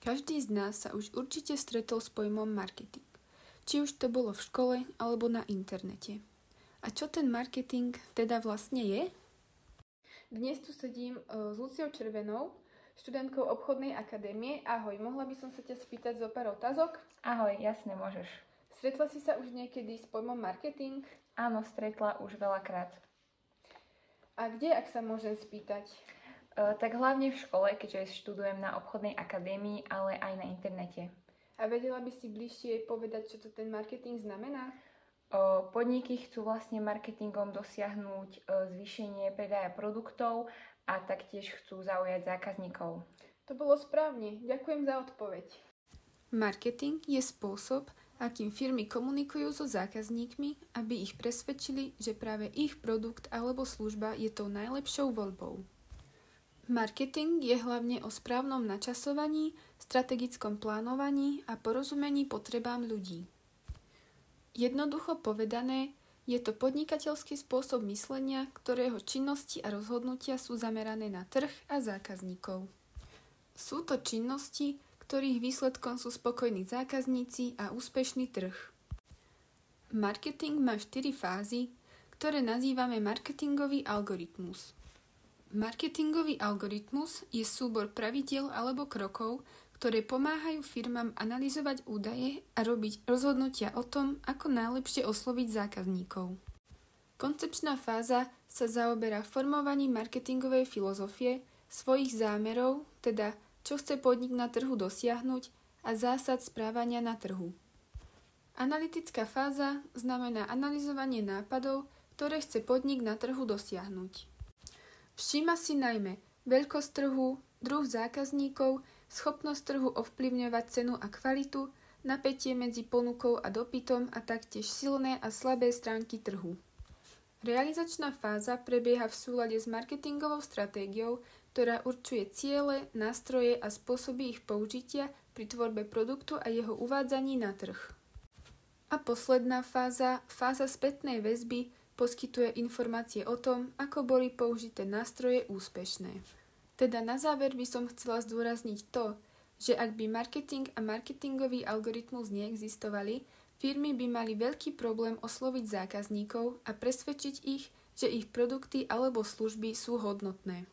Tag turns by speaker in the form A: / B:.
A: Každý z nás sa už určite stretol s pojmom marketing. Či už to bolo v škole alebo na internete. A čo ten marketing teda vlastne je? Dnes tu sedím s Luciou Červenou, študentkou obchodnej akadémie. Ahoj, mohla by som sa ťa spýtať zo pár otázok?
B: Ahoj, jasne, môžeš.
A: Stretla si sa už niekedy s pojmom marketing?
B: Áno, stretla už veľakrát.
A: A kde, ak sa môžem spýtať?
B: Tak hlavne v škole, keďže študujem na obchodnej akadémii, ale aj na internete.
A: A vedela by si bližšie povedať, čo to ten marketing znamená?
B: Podniky chcú vlastne marketingom dosiahnuť zvýšenie predaja produktov a taktiež chcú zaujať zákazníkov.
A: To bolo správne. Ďakujem za odpoveď. Marketing je spôsob, akým firmy komunikujú so zákazníkmi, aby ich presvedčili, že práve ich produkt alebo služba je tou najlepšou voľbou. Marketing je hlavne o správnom načasovaní, strategickom plánovaní a porozumení potrebám ľudí. Jednoducho povedané, je to podnikateľský spôsob myslenia, ktorého činnosti a rozhodnutia sú zamerané na trh a zákazníkov. Sú to činnosti, ktorých výsledkom sú spokojní zákazníci a úspešný trh. Marketing má 4 fázy, ktoré nazývame marketingový algoritmus. Marketingový algoritmus je súbor pravidiel alebo krokov, ktoré pomáhajú firmám analyzovať údaje a robiť rozhodnutia o tom, ako najlepšie osloviť zákazníkov. Koncepčná fáza sa zaoberá formovaním marketingovej filozofie, svojich zámerov, teda čo chce podnik na trhu dosiahnuť a zásad správania na trhu. Analytická fáza znamená analyzovanie nápadov, ktoré chce podnik na trhu dosiahnuť. Všíma si najmä veľkosť trhu, druh zákazníkov, schopnosť trhu ovplyvňovať cenu a kvalitu, napätie medzi ponukou a dopytom a taktiež silné a slabé stránky trhu. Realizačná fáza prebieha v súlade s marketingovou stratégiou, ktorá určuje ciele, nástroje a spôsoby ich použitia pri tvorbe produktu a jeho uvádzaní na trh. A posledná fáza, fáza spätnej väzby, poskytuje informácie o tom, ako boli použité nástroje úspešné. Teda na záver by som chcela zdôrazniť to, že ak by marketing a marketingový algoritmus neexistovali, firmy by mali veľký problém osloviť zákazníkov a presvedčiť ich, že ich produkty alebo služby sú hodnotné.